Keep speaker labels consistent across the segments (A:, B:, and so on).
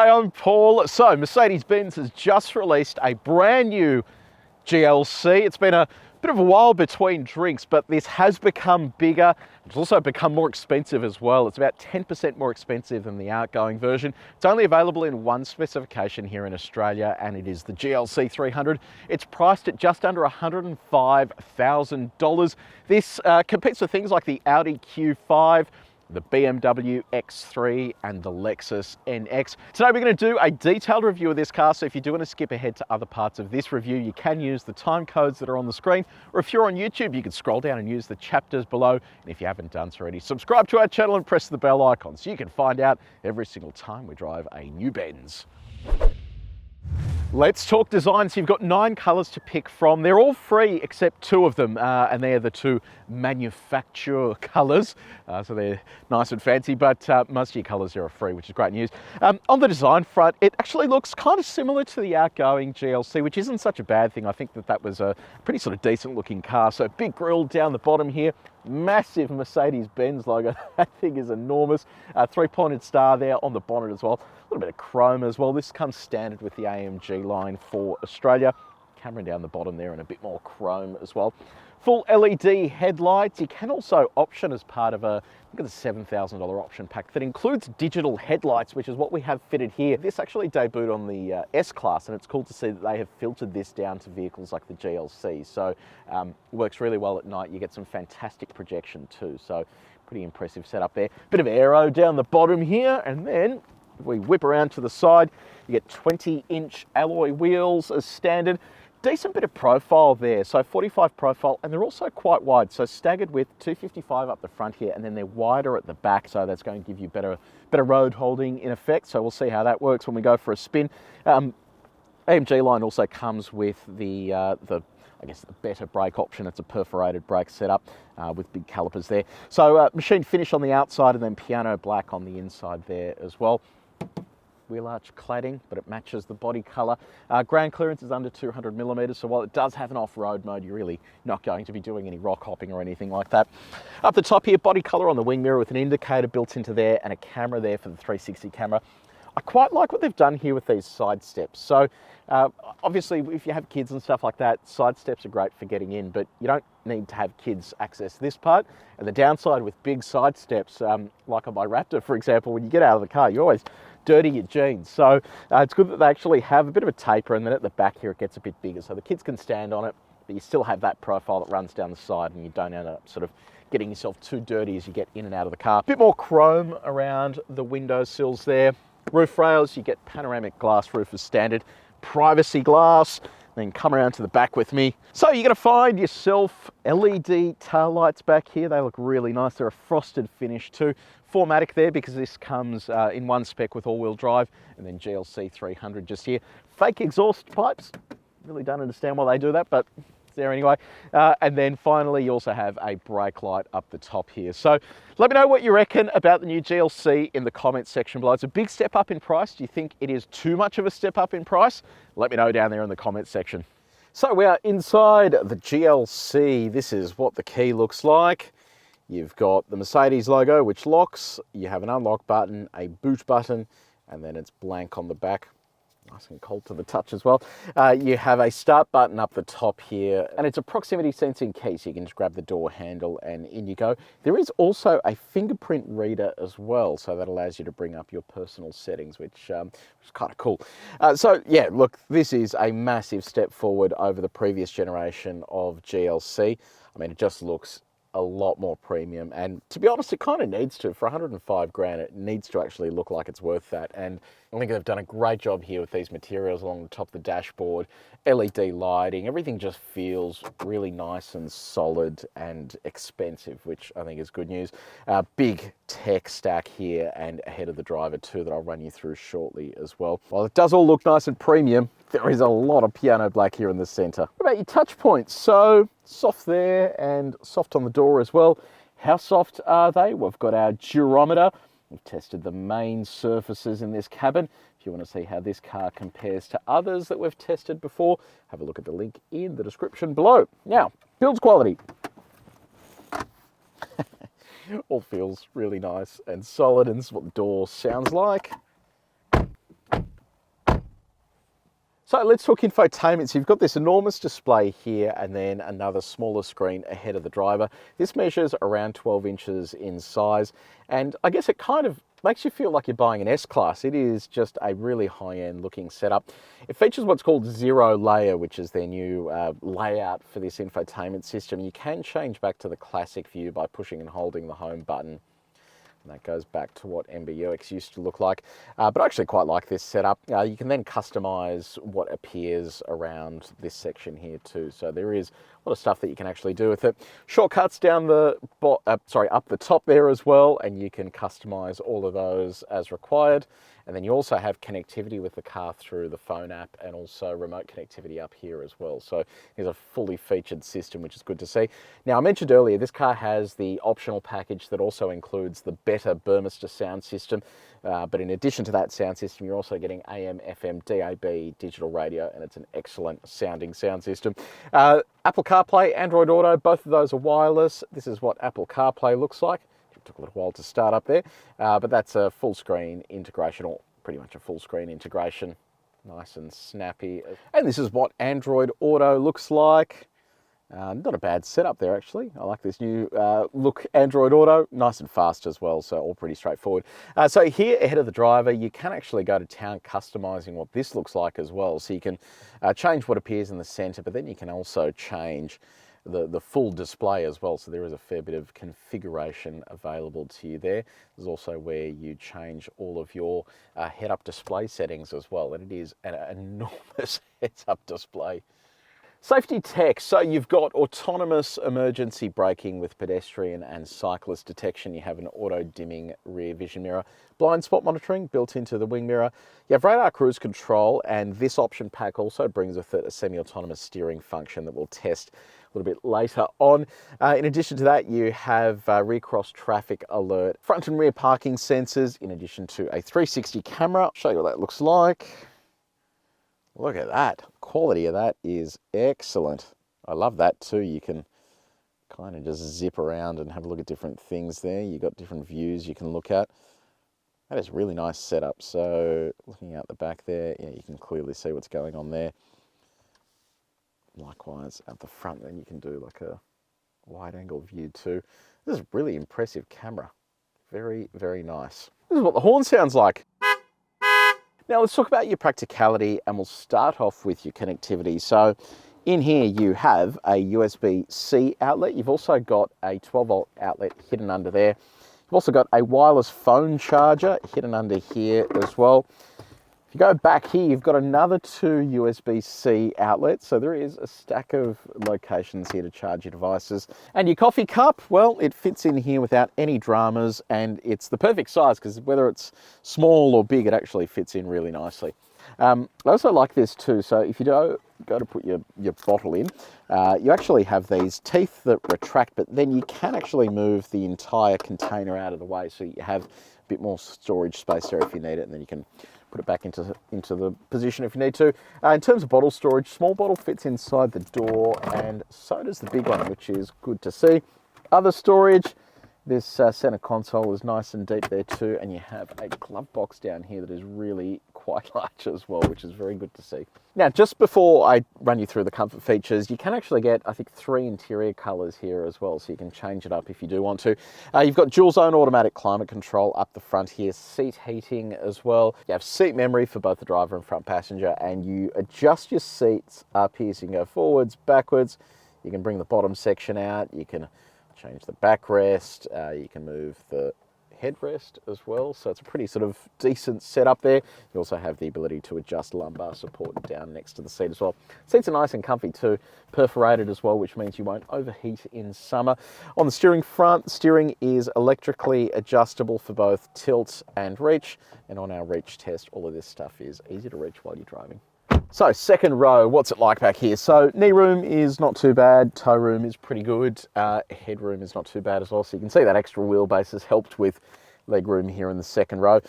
A: G'day, I'm Paul. So Mercedes-Benz has just released a brand new GLC. It's been a bit of a while between drinks, but this has become bigger. It's also become more expensive as well. It's about 10% more expensive than the outgoing version. It's only available in one specification here in Australia, and it is the GLC300. It's priced at just under $105,000. This competes with things like the Audi Q5, the BMW X3 and the Lexus NX. Today we're going to do a detailed review of this car, so if you do want to skip ahead to other parts of this review, you can use the time codes that are on the screen, or if you're on YouTube, you can scroll down and use the chapters below. And if you haven't done so already, subscribe to our channel and press the bell icon so you can find out every single time we drive a new Benz. Let's talk design. So you've got 9 colours to pick from. They're all free except 2 of them, and they're the 2 manufacturer colours. So they're nice and fancy, but most of your colours are free, which is great news. On the design front, it actually looks kind of similar to the outgoing GLC, which isn't such a bad thing. I think that was a pretty sort of decent looking car. So big grille down the bottom here, massive Mercedes-Benz logo. That thing is enormous. 3-pointed star there on the bonnet as well. A little bit of chrome as well. This comes standard with the AMG line for Australia. Camera down the bottom there and a bit more chrome as well. Full LED headlights. You can also option as part of a, look at the $7,000 option pack that includes digital headlights, which is what we have fitted here. This actually debuted on the S-Class, and it's cool to see that they have filtered this down to vehicles like the GLC. So it works really well at night. You get some fantastic projection too. So pretty impressive setup there. Bit of aero down the bottom here, and then if we whip around to the side, you get 20-inch alloy wheels as standard. Decent bit of profile there, so 45 profile, and they're also quite wide, so staggered with 255 up the front here, and then they're wider at the back, so that's going to give you better road holding in effect. So we'll see how that works when we go for a spin. AMG line also comes with the I guess the better brake option. It's a perforated brake setup with big calipers there. So machine finish on the outside, and then piano black on the inside there as well. Wheel arch cladding, but it matches the body colour. Ground clearance is under 200 millimetres, so while it does have an off-road mode, you're really not going to be doing any rock hopping or anything like that. Up the top here, body colour on the wing mirror with an indicator built into there and a camera there for the 360 camera. I quite like what they've done here with these side steps. So obviously if you have kids and stuff like that, side steps are great for getting in, but you don't need to have kids access this part. And the downside with big side steps, like on my Raptor, for example, when you get out of the car, you always dirty your jeans. So it's good that they actually have a bit of a taper, and then at the back here it gets a bit bigger, so the kids can stand on it, but you still have that profile that runs down the side, and you don't end up sort of getting yourself too dirty as you get in and out of the car. A bit more chrome around the window sills there. Roof rails, you get panoramic glass roof as standard, privacy glass. Then come around to the back with me. So you're going to find yourself LED tail lights back here. They look really nice. They're a frosted finish too. 4MATIC there because this comes in one spec with all-wheel drive, and then GLC300 just here. Fake exhaust pipes. Really don't understand why they do that, but it's there anyway. And then finally, you also have a brake light up the top here. So let me know what you reckon about the new GLC in the comments section below. It's a big step up in price. Do you think it is too much of a step up in price? Let me know down there in the comments section. So we are inside the GLC. This is what the key looks like. You've got the Mercedes logo, which locks. You have an unlock button, a boot button, and then it's blank on the back. Nice and cold to the touch as well. You have a start button up the top here, and it's a proximity sensing key, so you can just grab the door handle and in you go. There is also a fingerprint reader as well, so that allows you to bring up your personal settings, which is kind of cool. So yeah, look, this is a massive step forward over the previous generation of GLC. I mean, it just looks a lot more premium, and to be honest, it kind of needs to. For 105 grand, it needs to actually look like it's worth that. And I think they've done a great job here with these materials along the top of the dashboard, LED lighting. Everything just feels really nice and solid and expensive, which I think is good news. Big tech stack here and ahead of the driver too that I'll run you through shortly as well. While it does all look nice and premium, there is a lot of piano black here in the center. What about your touch points? So soft there and soft on the door as well. How soft are they? We've got our durometer. We've tested the main surfaces in this cabin. If you want to see how this car compares to others that we've tested before, have a look at the link in the description below. Now, build quality. All feels really nice and solid, and this is what the door sounds like. So let's talk infotainment. So you've got this enormous display here and then another smaller screen ahead of the driver. This measures around 12 inches in size, and I guess it kind of makes you feel like you're buying an S-Class. It is just a really high-end looking setup. It features what's called zero layer, which is their new layout for this infotainment system. You can change back to the classic view by pushing and holding the home button. And that goes back to what MBUX used to look like. But I actually quite like this setup. You can then customize what appears around this section here too. So there is a lot of stuff that you can actually do with it. Shortcuts down the, up the top there as well, and you can customize all of those as required. And then you also have connectivity with the car through the phone app and also remote connectivity up here as well. So here's a fully featured system, which is good to see. Now, I mentioned earlier, this car has the optional package that also includes the better Burmester sound system. But in addition to that sound system, you're also getting AM, FM, DAB, digital radio, and it's an excellent sounding sound system. Apple CarPlay, Android Auto, both of those are wireless. This is what Apple CarPlay looks like. It took a little while to start up there, but that's a full screen integration, or pretty much a full screen integration. Nice and snappy. And this is what Android Auto looks like. Not a bad setup there, actually. I like this new look Android Auto. Nice and fast as well, so all pretty straightforward. So here, ahead of the driver, you can actually go to town customizing what this looks like as well. So you can change what appears in the center, but then you can also change the full display as well. So there is a fair bit of configuration available to you there. There's also where you change all of your head-up display settings as well, and it is an enormous heads-up display. Safety tech, so you've got autonomous emergency braking with pedestrian and cyclist detection. You have an auto-dimming rear vision mirror, blind spot monitoring built into the wing mirror. You have radar cruise control, and this option pack also brings with it a semi-autonomous steering function that we'll test a little bit later on. In addition to that, you have recross traffic alert, front and rear parking sensors, in addition to a 360 camera. I'll show you what that looks like. Look at that. Quality of that is excellent. I love that too. You can kind of just zip around and have a look at different things there. You've got different views you can look at. That is a really nice setup. So looking out the back there, yeah, you can clearly see what's going on there. Likewise at the front, then you can do like a wide angle view too. This is a really impressive camera. Very, very nice. This is what the horn sounds like. Now let's talk about your practicality, and we'll start off with your connectivity. So in here you have a USB-C outlet. You've also got a 12-volt outlet hidden under there. You've also got a wireless phone charger hidden under here as well. If you go back here, you've got another 2 USB-C outlets. So there is a stack of locations here to charge your devices. And your coffee cup, well, it fits in here without any dramas, and it's the perfect size because whether it's small or big, it actually fits in really nicely. I also like this too. So if you go to put your bottle in, you actually have these teeth that retract, but then you can actually move the entire container out of the way. So you have a bit more storage space there if you need it, and then you can put it back into the position if you need to. In terms of bottle storage, small bottle fits inside the door, and so does the big one, which is good to see. Other storage, this center console is nice and deep there too, and you have a glove box down here that is really quite large as well, which is very good to see. Now, just before I run you through the comfort features, you can actually get, I think, 3 interior colors here as well, so you can change it up if you do want to. You've got dual zone automatic climate control up the front here, seat heating as well. You have seat memory for both the driver and front passenger, and you adjust your seats up here, so you can go forwards, backwards. You can bring the bottom section out, you can change the backrest, you can move the headrest as well, so it's a pretty sort of decent setup there. You also have the ability to adjust lumbar support down next to the seat as well. Seats are nice and comfy too, perforated as well, which means you won't overheat in summer. On the steering front, steering is electrically adjustable for both tilt and reach, and on our reach test, all of this stuff is easy to reach while you're driving. So second row, what's it like back here? So knee room is not too bad, toe room is pretty good, head room is not too bad as well. So you can see that extra wheelbase has helped with leg room here in the second row.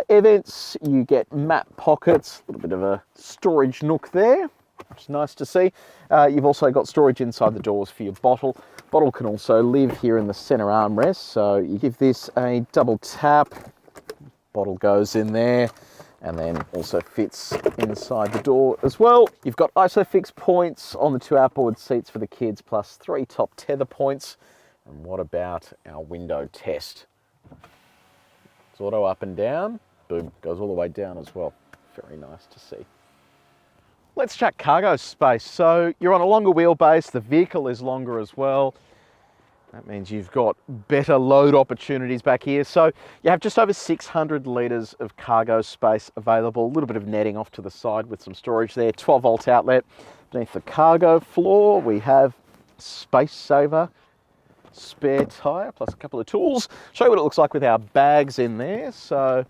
A: Air vents, you get map pockets, a little bit of a storage nook there, which is nice to see. You've also got storage inside the doors for your bottle. Bottle can also live here in the center armrest. So you give this a double tap, bottle goes in there. and then also fits inside the door as well. You've got ISOFIX points on the 2 outboard seats for the kids, plus 3 top tether points. And what about our window test? It's auto up and down. Boom, goes all the way down as well. Very nice to see. Let's chat cargo space. So you're on a longer wheelbase, the vehicle is longer as well. That means you've got better load opportunities back here. So you have just over 600 litres of cargo space available. A little bit of netting off to the side with some storage there. 12 volt outlet. Beneath the cargo floor, we have space saver, spare tyre, plus a couple of tools. Show you what it looks like with our bags in there. So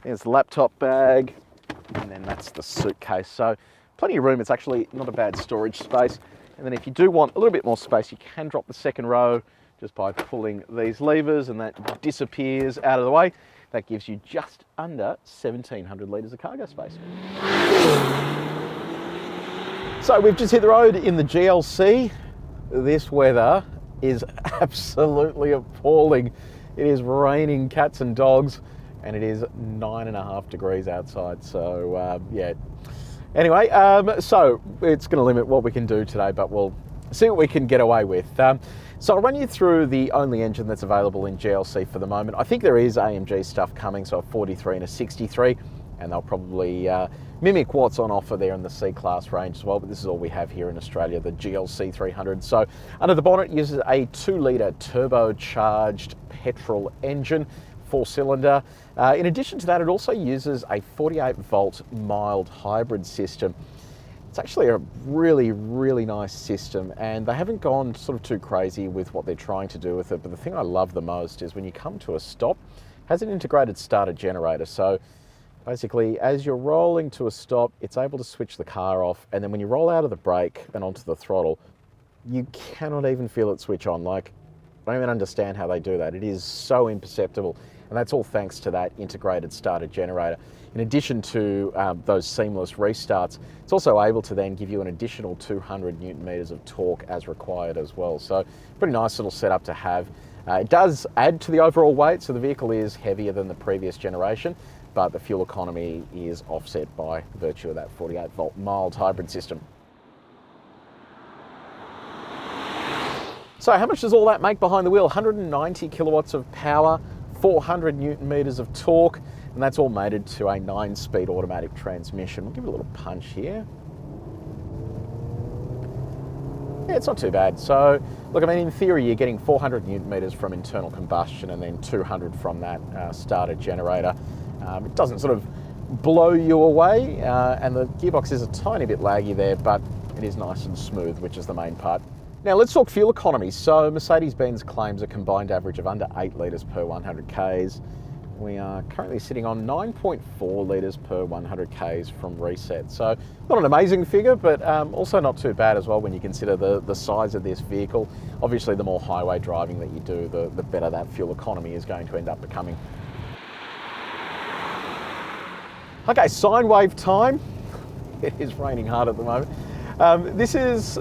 A: there's the laptop bag, and then that's the suitcase. So plenty of room. It's actually not a bad storage space. And then if you do want a little bit more space, you can drop the second row just by pulling these levers, and that disappears out of the way. That gives you just under 1,700 litres of cargo space. So we've just hit the road in the GLC. This weather is absolutely appalling. It is raining cats and dogs, and it is 9.5 degrees outside. So yeah. Anyway, so it's going to limit what we can do today, but we'll see what we can get away with. So I'll run you through the only engine that's available in GLC for the moment. I think there is AMG stuff coming, so a 43 and a 63, and they'll probably mimic what's on offer there in the C-Class range as well, but this is all we have here in Australia, the GLC300. So under the bonnet, it uses a 2-litre turbocharged petrol engine, 4-cylinder. In addition to that, it also uses a 48-volt mild hybrid system. It's actually a really, really nice system, and they haven't gone sort of too crazy with what they're trying to do with it. But the thing I love the most is when you come to a stop, it has an integrated starter generator. So basically, as you're rolling to a stop, it's able to switch the car off, and then when you roll out of the brake and onto the throttle, you cannot even feel it switch on. Like, I don't even understand how they do that. It is so imperceptible. And that's all thanks to that integrated starter generator. In addition to those seamless restarts, it's also able to then give you an additional 200 Newton meters of torque as required as well. So pretty nice little setup to have. It does add to the overall weight, so the vehicle is heavier than the previous generation, but the fuel economy is offset by virtue of that 48-volt mild hybrid system. So how much does all that make behind the wheel? 190 kilowatts of power, 400 Newton meters of torque, and that's all mated to a 9-speed automatic transmission. We'll give it a little punch here. Yeah, it's not too bad. So, look, I mean, in theory, you're getting 400 Newton meters from internal combustion and then 200 from that starter generator. It doesn't sort of blow you away, and the gearbox is a tiny bit laggy there, but it is nice and smooth, which is the main part. Now let's talk fuel economy. So Mercedes-Benz claims a combined average of under 8 litres per 100 Ks. We are currently sitting on 9.4 litres per 100 Ks from reset. So not an amazing figure, but also not too bad as well when you consider the size of this vehicle. Obviously, the more highway driving that you do, the better that fuel economy is going to end up becoming. Okay, sine wave time. It is raining hard at the moment. This is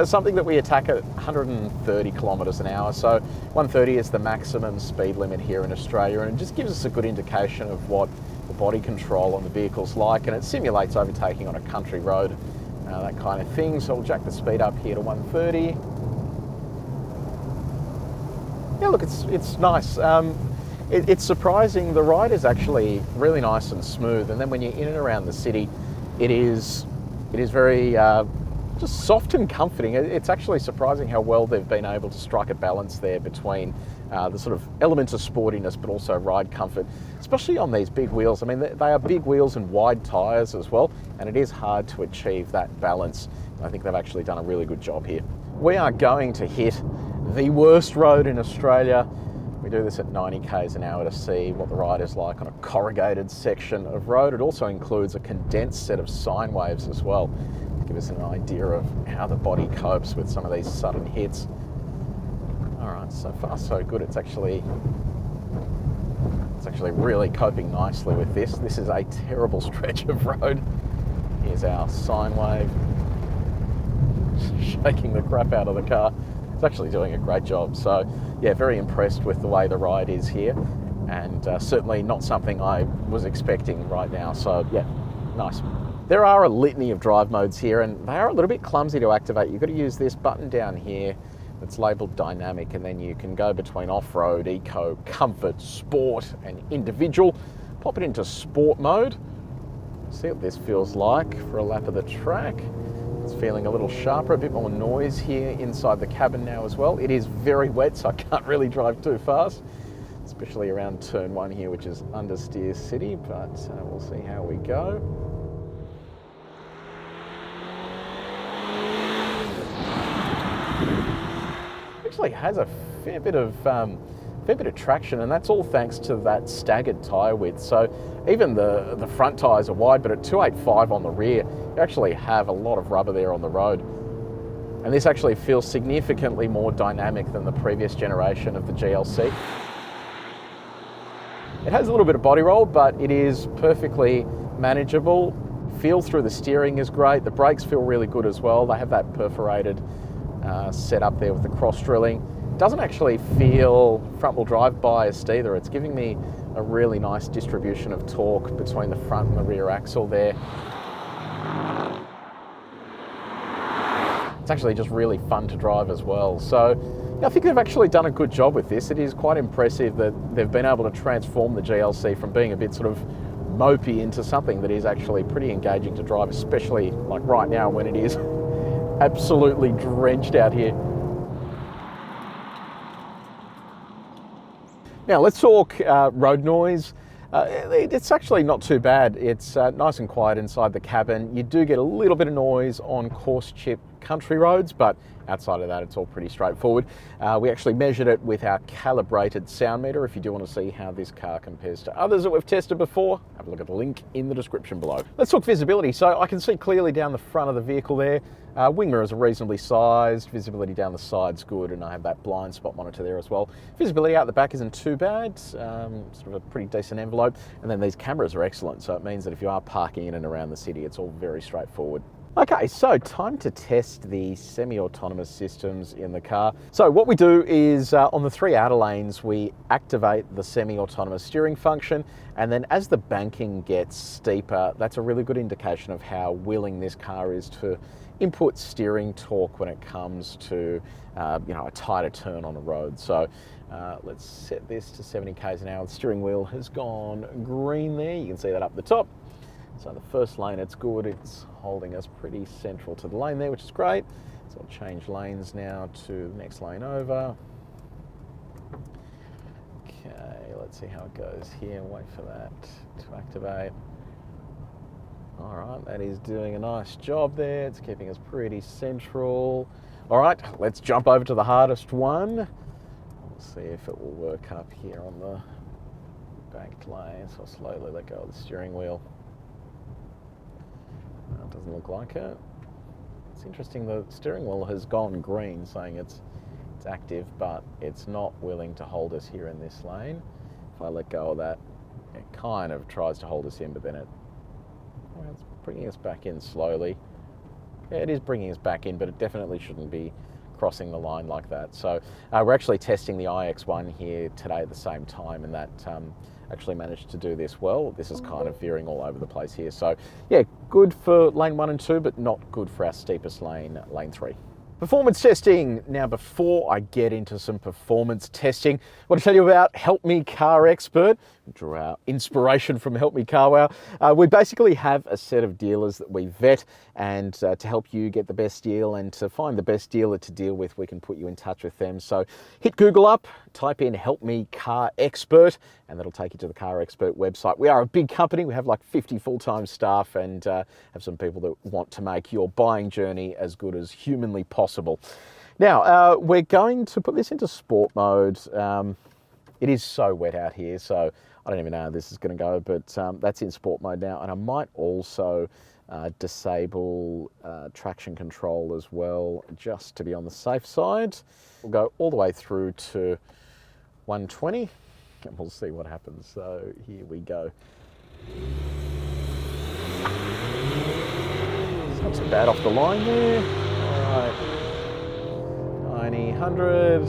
A: something that we attack at 130 kilometres an hour. So 130 is the maximum speed limit here in Australia, and it just gives us a good indication of what the body control on the vehicle's like, and it simulates overtaking on a country road, that kind of thing. So we'll jack the speed up here to 130. Yeah, look, it's nice. It's surprising. The ride is actually really nice and smooth, and then when you're in and around the city, it is very just soft and comforting. It's actually surprising how well they've been able to strike a balance there between the sort of elements of sportiness but also ride comfort, especially on these big wheels. I mean, they are big wheels and wide tyres as well, and it is hard to achieve that balance. I think they've actually done a really good job here. We are going to hit the worst road in Australia. We do this at 90 Ks an hour to see what the ride is like on a corrugated section of road. It also includes a condensed set of sine waves as well, to give us an idea of how the body copes with some of these sudden hits. All right, so far so good. It's actually really coping nicely with this. This is a terrible stretch of road. Here's our sine wave, shaking the crap out of the car. It's actually doing a great job. So yeah, very impressed with the way the ride is here. and certainly not something I was expecting right now. So yeah, nice. There are a litany of drive modes here, and they are a little bit clumsy to activate. You've got to use this button down here that's labelled dynamic, and then you can go between off-road, eco, comfort, sport, and individual. Pop it into sport mode. See what this feels like for a lap of the track. It's feeling a little sharper, a bit more noise here inside the cabin now as well. It is very wet, so I can't really drive too fast, especially around turn 1 here, which is understeer city, but we'll see how we go. Actually has a fair bit of traction, and that's all thanks to that staggered tyre width. So even the front tyres are wide, but at 285 on the rear, you actually have a lot of rubber there on the road. And this actually feels significantly more dynamic than the previous generation of the GLC. It has a little bit of body roll, but it is perfectly manageable. Feel through the steering is great. The brakes feel really good as well. They have that perforated setup there with the cross drilling. Doesn't actually feel front-wheel drive biased either. It's giving me a really nice distribution of torque between the front and the rear axle there. It's actually just really fun to drive as well. So I think they've actually done a good job with this. It is quite impressive that they've been able to transform the GLC from being a bit sort of mopey into something that is actually pretty engaging to drive, especially like right now when it is absolutely drenched out here. Now let's talk road noise. It's actually not too bad. It's nice and quiet inside the cabin. You do get a little bit of noise on coarse chip country roads, but outside of that, it's all pretty straightforward. We actually measured it with our calibrated sound meter. If you do want to see how this car compares to others that we've tested before, have a look at the link in the description below. Let's talk visibility. So I can see clearly down the front of the vehicle there. Wing mirrors are reasonably sized. Visibility down the side's good, and I have that blind spot monitor there as well. Visibility out the back isn't too bad. Sort of a pretty decent envelope. And then these cameras are excellent, so it means that if you are parking in and around the city, it's all very straightforward. Okay, so time to test the semi-autonomous systems in the car. So what we do is on the 3 outer lanes, we activate the semi-autonomous steering function, and then as the banking gets steeper, that's a really good indication of how willing this car is to input steering torque when it comes to a tighter turn on a road. So let's set this to 70 k's an hour. The steering wheel has gone green there. You can see that up the top. So the first lane, it's good. It's holding us pretty central to the lane there, which is great. So I'll change lanes now to the next lane over. Okay, let's see how it goes here. Wait for that to activate. All right, that is doing a nice job there. It's keeping us pretty central. All right, let's jump over to the hardest one. We'll see if it will work up here on the banked lane. So I'll slowly let go of the steering wheel. It doesn't look like it. It's interesting, the steering wheel has gone green, saying it's active, but it's not willing to hold us here in this lane. If I let go of that, it kind of tries to hold us in, but then it's bringing us back in slowly. Yeah, it is bringing us back in, but it definitely shouldn't be crossing the line like that. So we're actually testing the iX1 here today at the same time, and that actually managed to do this well. This is kind of veering all over the place here. So yeah, good for lane 1 and 2, but not good for our steepest lane, lane 3. Performance testing. Now, before I get into some performance testing, I want to tell you about Help Me CarExpert. Drew our inspiration from Help Me CarWow. We basically have a set of dealers that we vet, and to help you get the best deal and to find the best dealer to deal with, we can put you in touch with them. So hit Google up, type in Help Me CarExpert, and that'll take you to the CarExpert website. We are a big company. We have like 50 full-time staff, and have some people that want to make your buying journey as good as humanly possible. Now, we're going to put this into sport mode. It is so wet out here, so I don't even know how this is going to go, but that's in sport mode now. And I might also disable traction control as well, just to be on the safe side. We'll go all the way through to 120, and we'll see what happens. So here we go. It's not so bad off the line there. All right, 90, 100.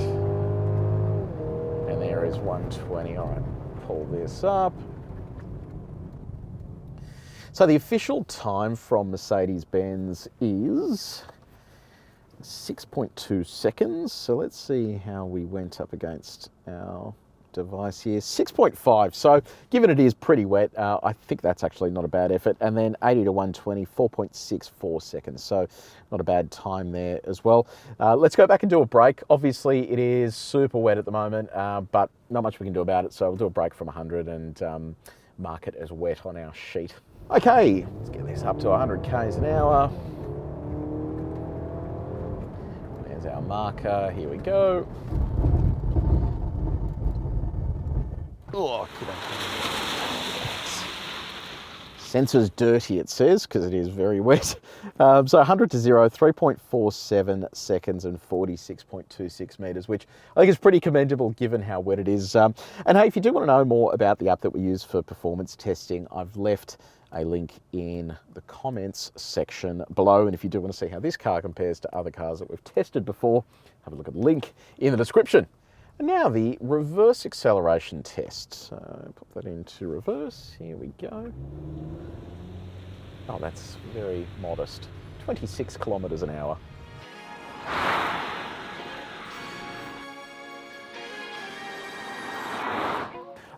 A: And there is 120. All right, pull this up. So the official time from Mercedes-Benz is 6.2 seconds. So let's see how we went up against our device here. 6.5. So given it is pretty wet, I think that's actually not a bad effort. And then 80 to 120, 4.64 seconds. So not a bad time there as well. Let's go back and do a break. Obviously it is super wet at the moment, but not much we can do about it. So we'll do a break from 100 and mark it as wet on our sheet. Okay, let's get this up to 100 k's an hour. There's our marker, here we go. Oh, sensor's dirty, it says, because it is very wet. So 100 to 0, 3.47 seconds and 46.26 meters, which I think is pretty commendable given how wet it is. And hey, if you do want to know more about the app that we use for performance testing, I've left a link in the comments section below. And if you do want to see how this car compares to other cars that we've tested before, have a look at the link in the description. And now the reverse acceleration test. So pop that into reverse, here we go. Oh, that's very modest. 26 kilometers an hour.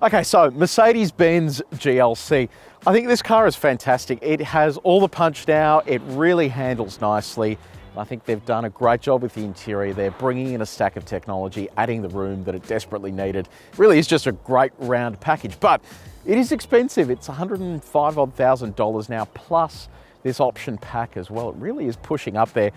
A: Okay, so Mercedes-Benz GLC. I think this car is fantastic. It has all the punch now. It really handles nicely. I think they've done a great job with the interior. They're bringing in a stack of technology, adding the room that it desperately needed. It really is just a great round package, but it is expensive. It's $105,000 now, plus this option pack as well. It really is pushing up there.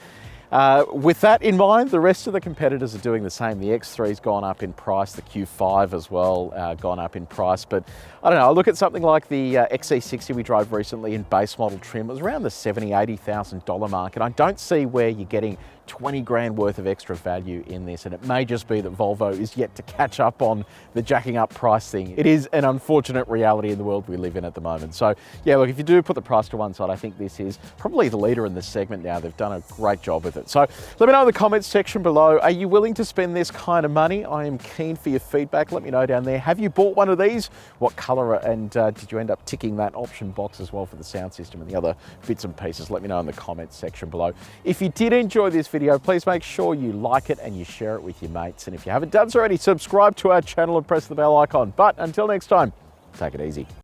A: With that in mind, the rest of the competitors are doing the same. The X3's gone up in price, the Q5 as well gone up in price. But I don't know, I look at something like the XC60 we drove recently in base model trim. It was around the $70,000, $80,000 mark, and I don't see where you're getting 20 grand worth of extra value in this, and it may just be that Volvo is yet to catch up on the jacking up price thing. It is an unfortunate reality in the world we live in at the moment. So yeah, look, if you do put the price to one side, I think this is probably the leader in this segment now. They've done a great job with it. So let me know in the comments section below, are you willing to spend this kind of money? I am keen for your feedback. Let me know down there. Have you bought one of these? What color, and did you end up ticking that option box as well for the sound system and the other bits and pieces? Let me know in the comments section below. If you did enjoy this video, please make sure you like it and you share it with your mates. And if you haven't done so already, subscribe to our channel and press the bell icon. But until next time, take it easy.